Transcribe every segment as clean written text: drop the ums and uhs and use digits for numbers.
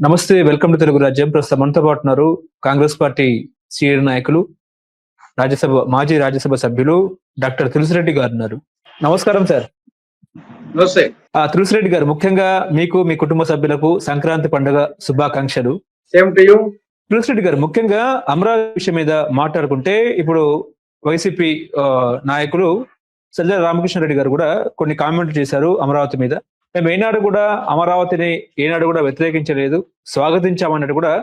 నమస్తే, welcome to Telugu రాజ్యం. ప్రస్తుతం మనతో పాటు ఉన్నారు కాంగ్రెస్ పార్టీ సీనియర్ నాయకులు, మాజీ రాజ్యసభ సభ్యులు డాక్టర్ తులసిరెడ్డి గారు ఉన్నారు. నమస్కారం సార్. నమస్తే. తులసిరెడ్డి గారు, ముఖ్యంగా మీకు, మీ కుటుంబ సభ్యులకు సంక్రాంతి పండుగ శుభాకాంక్షలు. Same to you. తులసిరెడ్డి గారు, ముఖ్యంగా అమరావతి విషయం మీద మాట్లాడుకుంటే, ఇప్పుడు వైసీపీ నాయకులు సజ్జల రామకృష్ణారెడ్డి గారు కూడా కొన్ని కామెంట్లు చేశారు అమరావతి మీద. మేము అమరావతిని ఏనాడు కూడా వ్యతిరేకించలేదు, స్వాగతించామన్నట్టు కూడా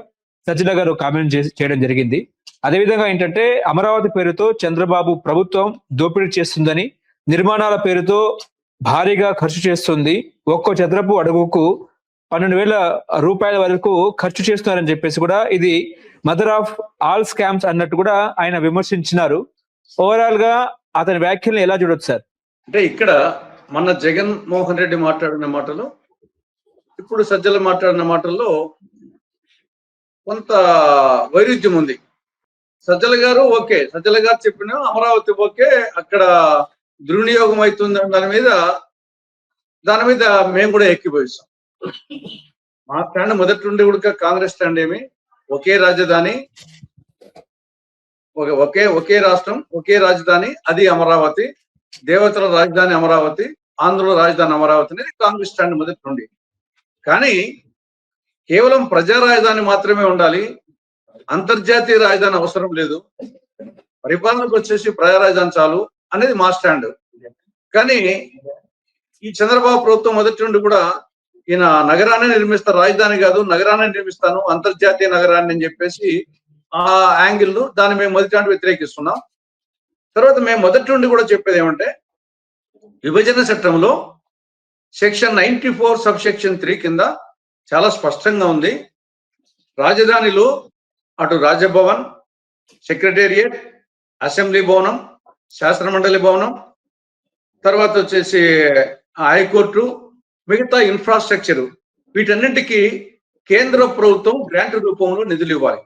సజ్జల గారు కామెంట్ చేయడం జరిగింది. అదేవిధంగా ఏంటంటే, అమరావతి పేరుతో చంద్రబాబు ప్రభుత్వం దోపిడీ చేస్తుందని, నిర్మాణాల పేరుతో భారీగా ఖర్చు చేస్తుంది, ఒక్కో చదరపు అడుగుకు 12,000 రూపాయల వరకు ఖర్చు చేస్తున్నారని చెప్పేసి కూడా ఇది మదర్ ఆఫ్ ఆల్ స్కామ్స్ అన్నట్టు కూడా ఆయన విమర్శించినారు. ఓవరాల్ గా అతని వ్యాఖ్యలను ఎలా చూడొచ్చు సార్? అంటే ఇక్కడ మన జగన్మోహన్ రెడ్డి మాట్లాడిన మాటలు, ఇప్పుడు సజ్జల మాట్లాడిన మాటల్లో కొంత వైరుధ్యం ఉంది. సజ్జల గారు ఓకే, సజ్జల గారు చెప్పిన అమరావతి ఓకే, అక్కడ దుర్వినియోగం అవుతుంది దాని మీద మేము కూడా ఎక్కిపోయిస్తాం. మా స్టాండ్ మొదటి నుండి కూడా కాంగ్రెస్ స్టాండ్ ఏమి, ఒకే రాజధాని, ఒకే రాష్ట్రం, ఒకే రాజధాని, అది అమరావతి, దేవతల రాజధాని అమరావతి, ఆంధ్రుల రాజధాని అమరావతి అనేది కాంగ్రెస్ స్టాండ్ మొదటి నుండి. కానీ కేవలం ప్రజా రాజధాని మాత్రమే ఉండాలి, అంతర్జాతీయ రాజధాని అవసరం లేదు, పరిపాలనకు వచ్చేసి ప్రజా రాజధాని చాలు అనేది మా స్టాండ్. కానీ ఈ చంద్రబాబు ప్రభుత్వం మొదటి నుండి కూడా ఈయన నగరాన్ని నిర్మిస్తారు, రాజధాని కాదు నగరాన్ని నిర్మిస్తాను, అంతర్జాతీయ నగరాన్ని అని చెప్పేసి ఆ యాంగిల్ దాన్ని మేము మొదటి నుండి వ్యతిరేకిస్తున్నాం. తర్వాత మేము మొదటి నుండి కూడా చెప్పేది ఏమంటే, విభజన చట్టంలో సెక్షన్ 94 సబ్ సెక్షన్ 3 కింద చాలా స్పష్టంగా ఉంది, రాజధానిలో అటు రాజభవన్, సెక్రటేరియట్, అసెంబ్లీ భవనం, శాసనమండలి భవనం, తర్వాత వచ్చేసి హైకోర్టు, మిగతా ఇన్ఫ్రాస్ట్రక్చర్, వీటన్నింటికి కేంద్ర ప్రభుత్వం గ్రాంట్ రూపంలో నిధులు ఇవ్వాలి.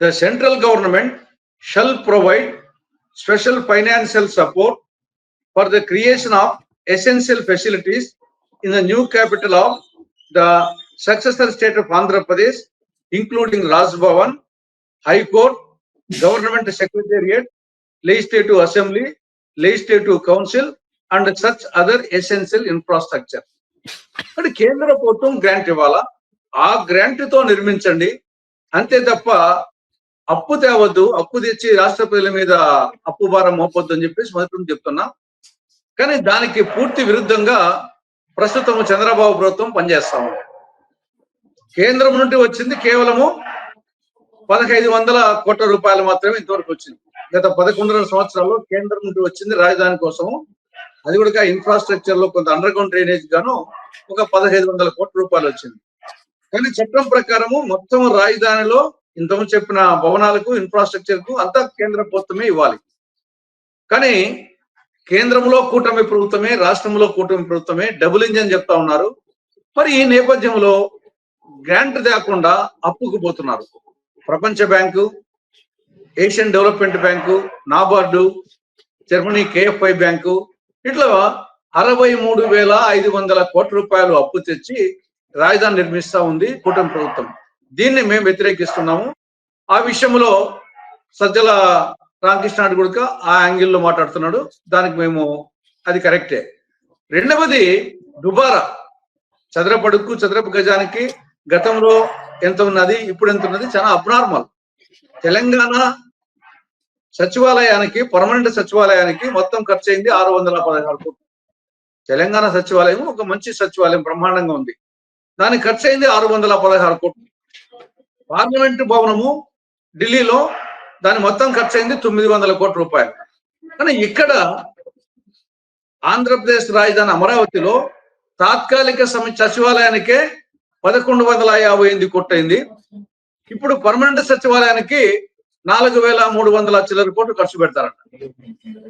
The central government shall provide special financial support for the creation of essential facilities in the new capital of the successor state of Andhra Pradesh, including Raj Bhavan, High Court, Government Secretariat, Legislative Assembly, Legislative Council, and such other essential infrastructure. అంటే కేంద్ర ప్రభుత్వం grant ఇవ్వాలా, ఆ grant తో నిర్మించండి, అంతే తప్ప అప్పు తేవద్దు, అప్పు తెచ్చి రాష్ట్ర ప్రజల మీద అప్పు భారం మోపొద్దు అని చెప్పేసి మొదటి నుంచి చెప్తున్నా. కానీ దానికి పూర్తి విరుద్ధంగా ప్రస్తుతం చంద్రబాబు ప్రభుత్వం పనిచేస్తాము. కేంద్రం నుండి వచ్చింది కేవలము 1,500 కోట్ల రూపాయలు మాత్రమే ఇంతవరకు వచ్చింది. గత 11 సంవత్సరాల్లో కేంద్రం నుండి వచ్చింది రాజధాని కోసము, అది కూడా ఇన్ఫ్రాస్ట్రక్చర్ లో కొంత అండర్ గ్రౌండ్ డ్రైనేజ్ గాను ఒక 1,500 కోట్ల రూపాయలు వచ్చింది. కానీ చట్టం ప్రకారము మొత్తం రాజధానిలో ఇంతకుముందు చెప్పిన భవనాలకు, ఇన్ఫ్రాస్ట్రక్చర్ కు అంతా కేంద్ర ప్రభుత్వమే ఇవ్వాలి. కానీ కేంద్రంలో కూటమి ప్రభుత్వమే, రాష్ట్రంలో కూటమి ప్రభుత్వమే డబుల్ ఇంజన్ చెప్తా ఉన్నారు. మరి ఈ నేపథ్యంలో గ్రాంట్ తేకుండా అప్పుకు పోతున్నారు. ప్రపంచ bank, Asian development bank, NABARD, Germany KFI bank, ఇట్లా 63,500 కోట్ల రూపాయలు అప్పు తెచ్చి రాజధాని నిర్మిస్తా ఉంది కూటమి ప్రభుత్వం. దీన్ని మేము వ్యతిరేకిస్తున్నాము. ఆ విషయంలో సజ్జల రామకృష్ణారెడ్డి కూడా ఆ యాంగిల్లో మాట్లాడుతున్నాడు, దానికి మేము అది కరెక్టే. రెండవది దుబారా, చదరపు గజానికి గతంలో ఎంత ఉన్నది, ఇప్పుడు ఎంత ఉన్నది, చాలా అబ్నార్మల్. తెలంగాణ సచివాలయానికి, పర్మనెంట్ సచివాలయానికి మొత్తం ఖర్చు అయింది 616 కోట్లు. తెలంగాణ సచివాలయం ఒక మంచి సచివాలయం, బ్రహ్మాండంగా ఉంది, దానికి ఖర్చు అయింది 616 కోట్లు. పార్లమెంటు భవనము ఢిల్లీలో దాని మొత్తం ఖర్చు అయింది 900 కోట్ల రూపాయలు. కానీ ఇక్కడ ఆంధ్రప్రదేశ్ రాజధాని అమరావతిలో తాత్కాలిక సచివాలయానికే 1,158 కోట్లు అయింది. ఇప్పుడు పర్మనెంట్ సచివాలయానికి 4,300 చిల్లర కోట్లు ఖర్చు పెడతారంట.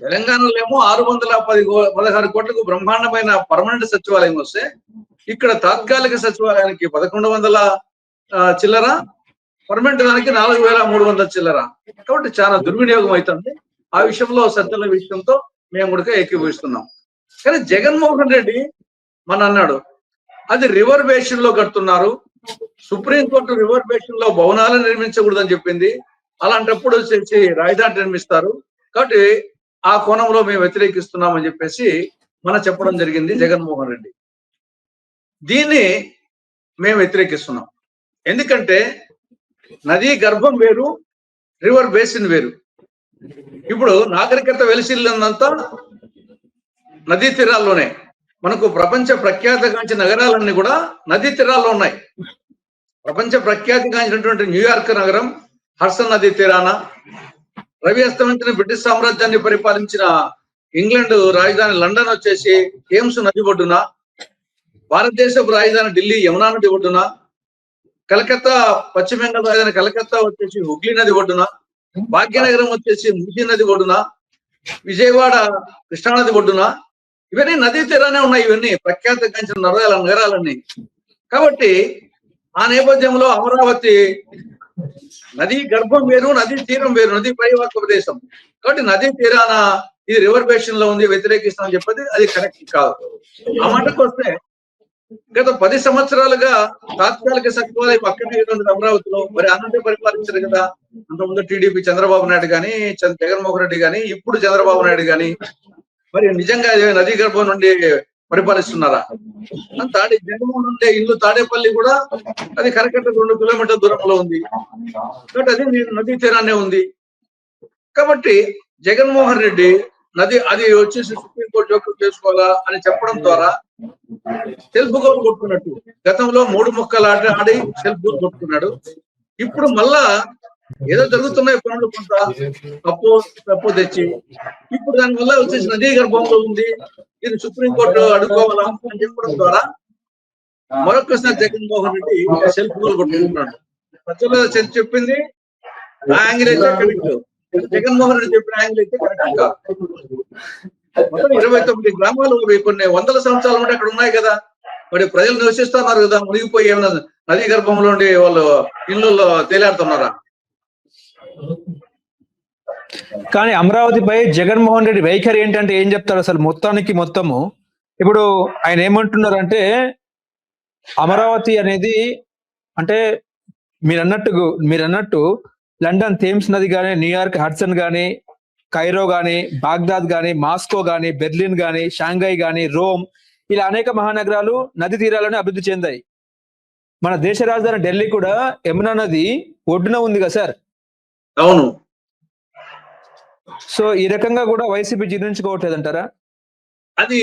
తెలంగాణలో ఏమో 616 కోట్లకు బ్రహ్మాండమైన పర్మనెంట్ సచివాలయం వస్తే, ఇక్కడ తాత్కాలిక సచివాలయానికి 1,100 చిల్లర, పర్మనెంట్ దానికి 4,300 చిల్లర. కాబట్టి చాలా దుర్వినియోగం అవుతుంది. ఆ విషయంలో సజ్జల విషయంతో మేము కూడా ఏకీభవిస్తున్నాం. కానీ జగన్మోహన్ రెడ్డి మన అన్నాడు, అది రివర్ బేసిన్ లో కడుతున్నారు, సుప్రీంకోర్టు రివర్ బేసిన్ లో భవనాలు నిర్మించకూడదని చెప్పింది. అలాంటప్పుడు వచ్చేసి రాజధాని నిర్మిస్తారు. కాబట్టి ఆ కోణంలో మేము వ్యతిరేకిస్తున్నామని చెప్పేసి మనం చెప్పడం జరిగింది జగన్మోహన్ రెడ్డి. దీన్ని మేము వ్యతిరేకిస్తున్నాం. ఎందుకంటే నదీ గర్భం వేరు, రివర్ బేసిన్ వేరు. ఇప్పుడు నాగరికత వెలిసిల్లంతా నదీ తీరాల్లోనే. మనకు ప్రపంచ ప్రఖ్యాతిగాంచిన నగరాలన్నీ కూడా నదీ తీరాల్లో ఉన్నాయి. ప్రపంచ ప్రఖ్యాతిగాంచినటువంటి న్యూయార్క్ నగరం హడ్సన్ నదీ తీరాన, రవి అస్తమించిన బ్రిటిష్ సామ్రాజ్యాన్ని పరిపాలించిన ఇంగ్లాండ్ రాజధాని లండన్ వచ్చేసి థేమ్స్ నది ఒడ్డున, భారతదేశపు రాజధాని ఢిల్లీ యమునా నది ఒడ్డున, కలకత్తా పశ్చిమ బెంగాల్ రాజధాని కలకత్తా వచ్చేసి హుగ్లీ నది ఒడ్డున, భాగ్యనగరం వచ్చేసి మూసీ నది ఒడ్డున, విజయవాడ కృష్ణానది ఒడ్డున, ఇవన్నీ నదీ తీరానే ఉన్నాయి. ఇవన్నీ ప్రఖ్యాతిగాంచిన నగరాలన్నీ. కాబట్టి ఆ నేపథ్యంలో అమరావతి నదీ గర్భం వేరు, నదీ తీరం వేరు, నదీ పరివాహక ప్రదేశం. కాబట్టి నదీ తీరాన ఇది రివర్ బేసిన్ లో ఉంది, వ్యతిరేకిస్తామని చెప్పేది అది కరెక్ట్ కాదు. ఆ మాటకు వస్తే గత 10 సంవత్సరాలుగా తాత్కాలిక సచివాలయం అక్కడే ఉంది అమరావతిలో. మరి అనంటే పరిపాలించారు కదా. అంతకుముందు టీడీపీ చంద్రబాబు నాయుడు కానీ, జగన్మోహన్ రెడ్డి కానీ, ఇప్పుడు చంద్రబాబు నాయుడు కానీ మరి నిజంగా నదీ గర్భం నుండి పరిపాలిస్తున్నారా? జగన్మోహన్ ఉండే ఇల్లు తాడేపల్లి కూడా అది కరకట్ట 2 కిలోమీటర్ల దూరంలో ఉంది. కాబట్టి అది నదీ తీరాన్నే ఉంది. కాబట్టి జగన్మోహన్ రెడ్డి అది వచ్చేసి సుప్రీంకోర్టు జోక్యం చేసుకోవాలా అని చెప్పడం ద్వారా సెల్ఫ్ గోల్ కొట్టుకున్నట్టు. గతంలో 3 ముక్కలు ఆడి సెల్ఫ్ గోల్ కొట్టుకున్నాడు. ఇప్పుడు మళ్ళా ఏదో జరుగుతున్నాయి పనులు, కొంత తప్పు తెచ్చి ఇప్పుడు దానివల్ల వచ్చేసి నదీ గర్భంలో ఉంది, ఇది సుప్రీంకోర్టు అడుక్కోవాలా అని చెప్పడం ద్వారా మరొకసారి జగన్మోహన్ రెడ్డి సెల్ఫ్ గోల్ కొట్టుకుంటున్నాడు. ప్రజలు చెప్పింది ఆ యాంగిల్ అయితే కరెక్ట్, జగన్మోహన్ రెడ్డి చెప్పిన యాంగిల్ అయితే కరెక్ట్ కాదు. మొత్తం 29 గ్రామాలు కొన్ని వందల సంవత్సరాల నుండి అక్కడ ఉన్నాయి కదా. మరి ప్రజలు నివసిస్తున్నారు కదా, మునిగిపోయి ఏమైనా నదీ గర్భంలో ఉండి వాళ్ళు ఇళ్ళల్లో తేలాడుతున్నారా? కానీ అమరావతిపై జగన్మోహన్ రెడ్డి వైఖరి ఏంటంటే ఏం చెప్తారు అసలు మొత్తము? ఇప్పుడు ఆయన ఏమంటున్నారంటే అమరావతి అనేది అంటే మీరన్నట్టు లండన్ థేమ్స్ నది కానీ, న్యూయార్క్ హడ్సన్ కానీ, కైరో కానీ, బాగ్దాద్ కానీ, మాస్కో కానీ, బెర్లిన్ కానీ, షాంఘై కానీ, రోమ్, ఇలా అనేక మహానగరాలు నది తీరాలను అభివృద్ధి చెందాయి. మన దేశ రాజధాని ఢిల్లీ కూడా యమునా నది ఒడ్డున ఉంది కదా సార్. అవును. సో ఈ రకంగా కూడా వైసీపీ జీర్ణించుకోవట్లేదంటారా? అది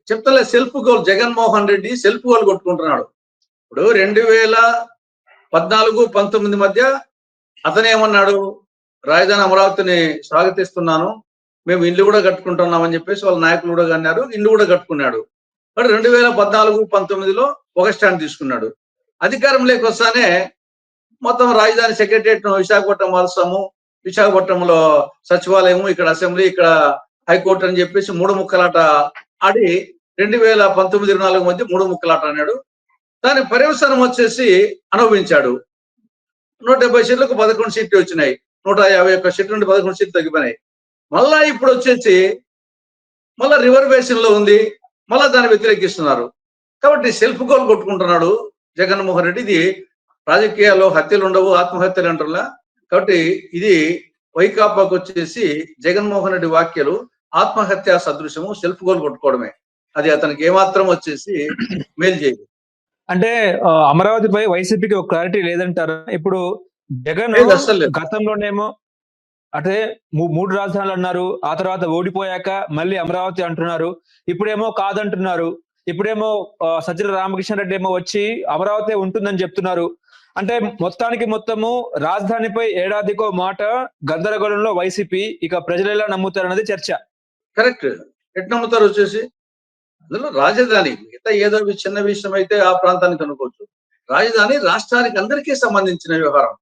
చెప్తలే, self goal. Jaganmohan Reddy self goal కొట్టుకుంటున్నాడు. ఇప్పుడు 2014-19 మధ్య అతనేమన్నాడు, రాజధాని అమరావతిని స్వాగతిస్తున్నాను, మేము ఇల్లు కూడా కట్టుకుంటున్నామని చెప్పేసి వాళ్ళ నాయకులు కూడా అన్నారు, ఇల్లు కూడా కట్టుకున్నాడు. మరి 2014-19లో ఒక స్టాండ్ తీసుకున్నాడు. అధికారంలోకి వస్తానే మొత్తం రాజధాని సెక్రటరియట్ విశాఖపట్నం మారుస్తాము, విశాఖపట్నంలో సచివాలయం, ఇక్కడ అసెంబ్లీ, ఇక్కడ హైకోర్టు అని చెప్పేసి 3 ముక్కలాట ఆడి 2019-24 మధ్య 3 ముక్కలాట అన్నాడు. దాని పర్యవసానం వచ్చేసి అనుభవించాడు. 170 సీట్లకు 11 సీట్లు వచ్చినాయి. 151 సీట్ల నుండి 11 సీట్లు తగ్గిపోయినాయి. మళ్ళా ఇప్పుడు వచ్చేసి మళ్ళా రివర్ బేసిన్ లో ఉంది, మళ్ళా దాన్ని వ్యతిరేకిస్తున్నారు. కాబట్టి సెల్ఫ్ గోల్ కొట్టుకుంటున్నాడు జగన్మోహన్ రెడ్డి. ఇది రాజకీయాల్లో హత్యలు ఉండవు, ఆత్మహత్యలు అంటారులా. కాబట్టి ఇది వైకాపాకు వచ్చేసి జగన్మోహన్ రెడ్డి వ్యాఖ్యలు ఆత్మహత్య సదృశ్యము, సెల్ఫ్ గోల్ కొట్టుకోవడమే. అది అతనికి ఏమాత్రం వచ్చేసి మేలు చేయదు. అంటే అమరావతిపై వైసీపీకి ఒక క్లారిటీ లేదంటారా? ఇప్పుడు జగన్ గతంలోనేమో అంటే 3 రాజధానులు అన్నారు, ఆ తర్వాత ఓడిపోయాక మళ్ళీ అమరావతి అంటున్నారు, ఇప్పుడేమో కాదంటున్నారు, ఇప్పుడేమో సజ్జల రామకృష్ణారెడ్డి ఏమో వచ్చి అమరావతి ఉంటుందని చెప్తున్నారు. అంటే మొత్తము రాజధానిపై ఏడాదికో మాట గందరగోళంలో వైసీపీ. ఇక ప్రజలు ఎలా నమ్ముతారన్నది చర్చ. కరెక్ట్. ఎట్ నమ్ముతారు వచ్చేసి అందులో రాజధాని మిగతా ఏదో చిన్న విషయం అయితే ఆ ప్రాంతానికి అనుకోవచ్చు. రాజధాని రాష్ట్రానికి అందరికీ సంబంధించిన వ్యవహారం.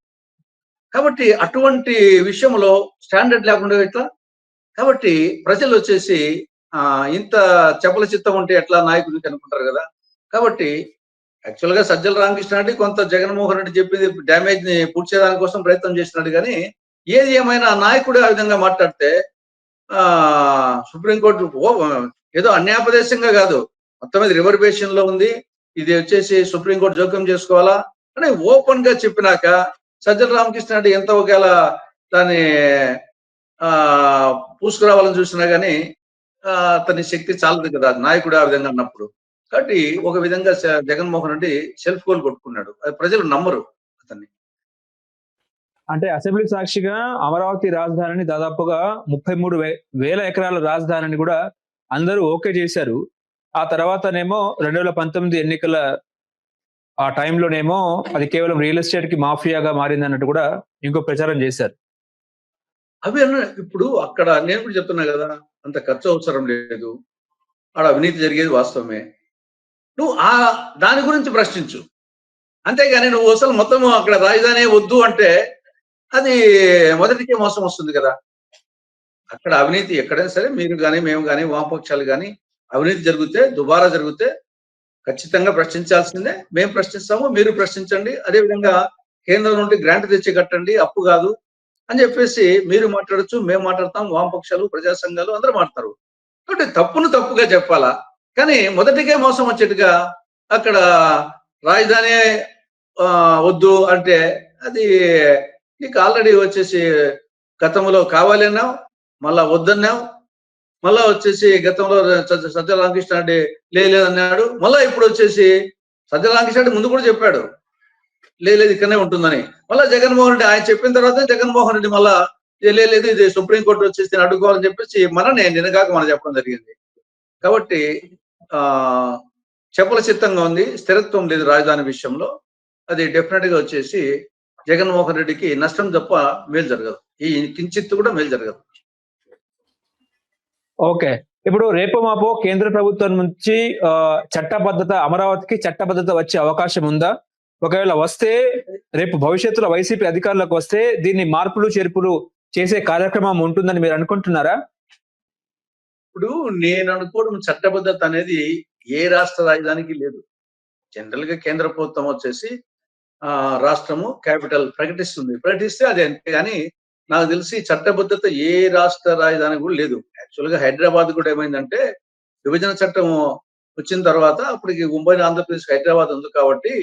కాబట్టి అటువంటి విషయంలో స్టాండర్డ్ లేకుండా ఎట్లా? కాబట్టి ప్రజలు వచ్చేసి ఇంత చపల చిత్తం ఉంటే ఎట్లా నాయకుడికి అనుకుంటారు కదా. కాబట్టి యాక్చువల్ గా సజ్జల రామకృష్ణారెడ్డి కొంత జగన్మోహన్ రెడ్డి చెప్పింది డ్యామేజ్ ని పూర్తి చేయడానికి కోసం ప్రయత్నం చేసినాడు. కానీ ఏది ఏమైనా నాయకుడు ఆ విధంగా మాట్లాడితే సుప్రీంకోర్టు ఏదో అన్యాపదేశంగా కాదు, మొత్తం మీద రివర్ బేసిన్ లో ఉంది, ఇది వచ్చేసి సుప్రీంకోర్టు జోక్యం చేసుకోవాలా అని ఓపెన్ గా చెప్పినాక సజ్జల రామకృష్ణారెడ్డి ఎంత ఒకవేళ దాన్ని పూసుకురావాలని చూసినా గానీ అతని శక్తి చాలదు కదా నాయకుడు ఆ విధంగా అన్నప్పుడు. కాబట్టి ఒక విధంగా జగన్మోహన్ రెడ్డి సెల్ఫ్ గోల్ కొట్టుకున్నాడు. అది ప్రజలు నమ్మరు అతన్ని. అంటే అసెంబ్లీ సాక్షిగా అమరావతి రాజధానిని దాదాపుగా 33,000 ఎకరాల రాజధానిని కూడా అందరూ ఓకే చేశారు. ఆ తర్వాతనేమో 2019 ఎన్నికల ఆ టైంలోనేమో అది కేవలం రియల్ ఎస్టేట్ కి మాఫియాగా మారింది అన్నట్టు కూడా ఇంకో ప్రచారం చేశారు. అవి ఇప్పుడు అక్కడ నేను కూడా చెప్తున్నా కదా, అంత ఖర్చు అవసరం లేదు, ఆడ అవినీతి జరిగేది వాస్తవమే. నువ్వు దాని గురించి ప్రశ్నించు, అంతేగాని నువ్వు అసలు మొత్తం అక్కడ రాజధాని వద్దు అంటే అది మొదటికే మోసం వస్తుంది కదా. అక్కడ అవినీతి ఎక్కడైనా సరే మీరు కానీ మేము కానీ వామపక్షాలు కానీ అవినీతి జరిగితే దుబారా జరిగితే ఖచ్చితంగా ప్రశ్నించాల్సిందే. మేము ప్రశ్నిస్తాము, మీరు ప్రశ్నించండి. అదేవిధంగా కేంద్రం నుండి గ్రాంట్ తెచ్చి కట్టండి, అప్పు కాదు అని చెప్పేసి మీరు మాట్లాడచ్చు, మేము మాట్లాడతాం, వామపక్షాలు ప్రజా సంఘాలు అందరూ మాట్లాడతారు. కాబట్టి తప్పును తప్పుగా చెప్పాలా, కానీ మొదటికే మోసం వచ్చేట్టుగా అక్కడ రాజధాని వద్దు అంటే అది నీకు ఆల్రెడీ వచ్చేసి గతంలో కావాలన్నావు, మళ్ళా వద్దన్నావు, మళ్ళా వచ్చేసి గతంలో సజ్జల రామకృష్ణారెడ్డి లేదన్నాడు, మళ్ళా ఇప్పుడు వచ్చేసి సజ్జల రామకృష్ణారెడ్డి ముందు కూడా చెప్పాడు లేదు ఇక్కడనే ఉంటుందని. మళ్ళా జగన్మోహన్ రెడ్డి ఆయన చెప్పిన తర్వాత జగన్మోహన్ రెడ్డి మళ్ళా లేదు ఇది సుప్రీంకోర్టు వచ్చేసి అడ్డుకోవాలని చెప్పేసి నిన్నగాక మనం చెప్పడం జరిగింది. కాబట్టి చెప్పల చిత్తంగా ఉంది, స్థిరత్వం లేదు రాజధాని విషయంలో. అది డెఫినెట్ గా వచ్చేసి జగన్మోహన్ రెడ్డికి నష్టం తప్ప మేలు జరగదు, ఈ కించిత్తు కూడా మేలు జరగదు. ఓకే, ఇప్పుడు రేపు మాపో కేంద్ర ప్రభుత్వం నుంచి చట్టబద్ధత అమరావతికి చట్టబద్ధత వచ్చే అవకాశం ఉందా? ఒకవేళ వస్తే రేపు భవిష్యత్తులో వైసీపీ అధికారులకు వస్తే దీన్ని మార్పులు చేర్పులు చేసే కార్యక్రమం ఉంటుందని మీరు అనుకుంటున్నారా? ఇప్పుడు నేను అనుకోవడం చట్టబద్ధత అనేది ఏ రాష్ట్ర రాజధానికి లేదు. జనరల్ గా కేంద్ర ప్రభుత్వం వచ్చేసి రాష్ట్రము క్యాపిటల్ ప్రకటిస్తే అది అంతే. కానీ నాకు తెలిసి చట్టబద్ధత ఏ రాష్ట్ర రాజధాని కూడా లేదు. యాక్చువల్ గా హైదరాబాద్ కూడా ఏమైందంటే విభజన చట్టం వచ్చిన తర్వాత అప్పటికి ఉమ్మడి ఆంధ్రప్రదేశ్ హైదరాబాద్ ఉంది కాబట్టి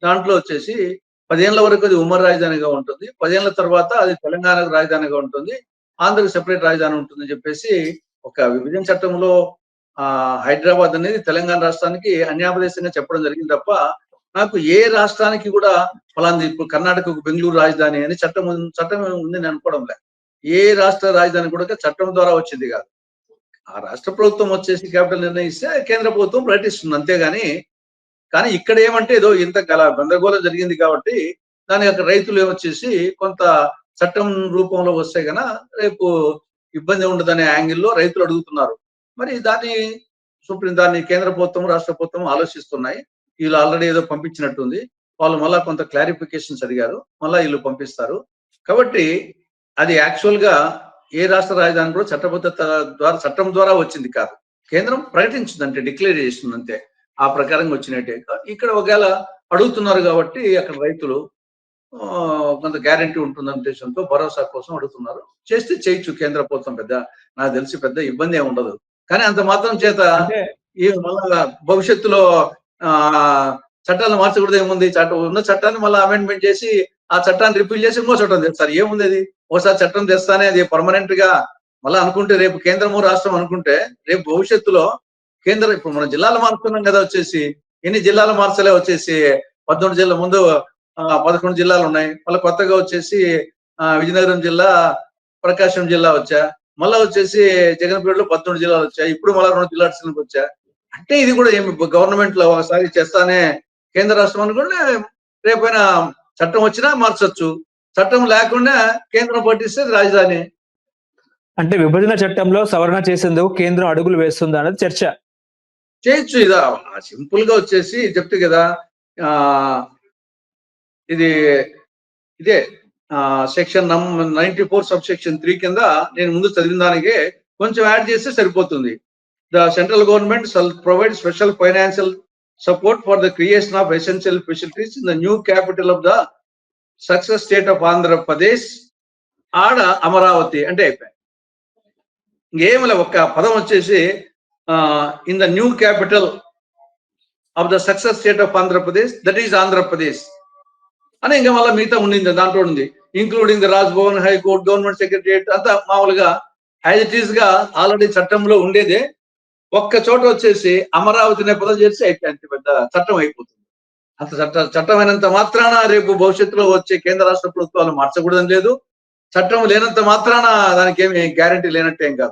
దాంట్లో వచ్చేసి 10 ఏళ్ల వరకు అది ఉమ్మడి రాజధానిగా ఉంటుంది, 10 ఏళ్ల తర్వాత అది తెలంగాణకు రాజధానిగా ఉంటుంది, ఆంధ్రకి సెపరేట్ రాజధాని ఉంటుందని చెప్పేసి ఒక విభజన చట్టంలో హైదరాబాద్ అనేది తెలంగాణ రాష్ట్రానికి అన్యాపదేశంగా చెప్పడం జరిగింది తప్ప నాకు ఏ రాష్ట్రానికి కూడా ఫలాంది ఇప్పుడు కర్ణాటకకు బెంగళూరు రాజధాని అని చట్టం ఉంది నేను అనుకోవడం లేదు. ఏ రాష్ట్ర రాజధాని కూడా చట్టం ద్వారా వచ్చింది కాదు. ఆ రాష్ట్ర ప్రభుత్వం వచ్చేసి క్యాపిటల్ నిర్ణయిస్తే కేంద్ర ప్రభుత్వం ప్రకటిస్తుంది అంతేగాని. కానీ ఇక్కడ ఏమంటే ఏదో ఇంత గందరగోళం జరిగింది కాబట్టి దాని యొక్క రైతులు ఏమొచ్చేసి కొంత చట్టం రూపంలో వస్తే గన రేపు ఇబ్బంది ఉండదనే యాంగిల్లో రైతులు అడుగుతున్నారు. మరి దాన్ని కేంద్ర ప్రభుత్వం రాష్ట్ర ప్రభుత్వం ఆలోచిస్తున్నాయి. వీళ్ళు ఆల్రెడీ ఏదో పంపించినట్టుంది, వాళ్ళు మళ్ళా కొంత క్లారిఫికేషన్స్ అడిగారు, మళ్ళా వీళ్ళు పంపిస్తారు. కాబట్టి అది యాక్చువల్ గా ఏ రాష్ట్ర రాజధాని కూడా చట్టబద్ధత ద్వారా చట్టం ద్వారా వచ్చింది కాదు, కేంద్రం ప్రకటించిందంటే డిక్లేర్ చేసిందంతే, ఆ ప్రకారంగా వచ్చినట్టే. ఇక్కడ ఒకవేళ అడుగుతున్నారు కాబట్టి అక్కడ రైతులు కొంత గ్యారంటీ ఉంటుందన్న ఉద్దేశంతో భరోసా కోసం అడుగుతున్నారు. చేస్తే చేయొచ్చు కేంద్ర ప్రభుత్వం, నాకు తెలిసి పెద్ద ఇబ్బంది ఏమి ఉండదు. కానీ అంత మాత్రం చేత ఈ మళ్ళా భవిష్యత్తులో చట్టాలు మార్చకూడదు ఏముంది, ఉన్న చట్టాన్ని మళ్ళీ అమెండ్మెంట్ చేసి ఆ చట్టాన్ని రిపీల్ చేసి ఇంకో చట్టం తెస్తారు. ఏముంది అది, ఒకసారి చట్టం తెస్తానే అది పర్మనెంట్ గా మళ్ళీ అనుకుంటే రేపు కేంద్రము రాష్ట్రం అనుకుంటే రేపు భవిష్యత్తులో కేంద్రం ఇప్పుడు మనం జిల్లాలు మార్చుకున్నాం కదా, వచ్చేసి ఎన్ని జిల్లాలు మార్చలే, వచ్చేసి 14 జిల్లా ముందు 11 జిల్లాలు ఉన్నాయి, మళ్ళీ కొత్తగా వచ్చేసి విజయనగరం జిల్లా, ప్రకాశం జిల్లా వచ్చా, మళ్ళీ వచ్చేసి జగన్పేటలో 14 జిల్లాలు వచ్చాయి, ఇప్పుడు మళ్ళీ 2 జిల్లాలకు వచ్చా. అంటే ఇది కూడా ఏమి గవర్నమెంట్ లో ఒకసారి చేస్తానే కేంద్ర రాష్ట్రం అనుకుంటే రేపైనా చట్టం వచ్చినా మార్చొచ్చు, చట్టం లేకుండా కేంద్రం పట్టిస్తే రాజధాని. అంటే విభజన చట్టంలో సవరణ చేసేందుకు కేంద్రం అడుగులు వేస్తుందా అనేది చర్చ. చేయొచ్చు, ఇదా సింపుల్ గా వచ్చేసి చెప్తే కదా, ఇదే సెక్షన్ 94 సబ్సెక్షన్ 3 కింద నేను ముందు చదివిన దానికి కొంచెం యాడ్ చేస్తే సరిపోతుంది. The central government shall provide special financial support for the creation of essential facilities in the new capital of the success state of Andhra Pradesh, ఆడ అమరావతి అంటే అయిపోయింది. ఇంకేమలే ఒక్క పదం వచ్చేసి in the new capital of the success state of Andhra Pradesh, that is Andhra Pradesh అని ఇంకా మళ్ళీ మిగతా ఉండింది, దాంట్లో ఉంది. Including the Raj Bhavan, high court, government secretariat అంతా మామూలుగా యాజ్ ఇట్ ఈస్ గా ఆల్రెడీ చట్టంలో ఉండేదే. ఒక్క చోట వచ్చేసి అమరావతి నేపథ్యం చేసి అయిపోయింది, పెద్ద చట్టం అయిపోతుంది. అంత చట్టమైనంత మాత్రాన రేపు భవిష్యత్తులో వచ్చే కేంద్ర రాష్ట్ర ప్రభుత్వాలు మార్చకూడదని లేదు. చట్టం లేనంత మాత్రాన దానికి ఏమి గ్యారంటీ లేనట్టు ఏం కాదు.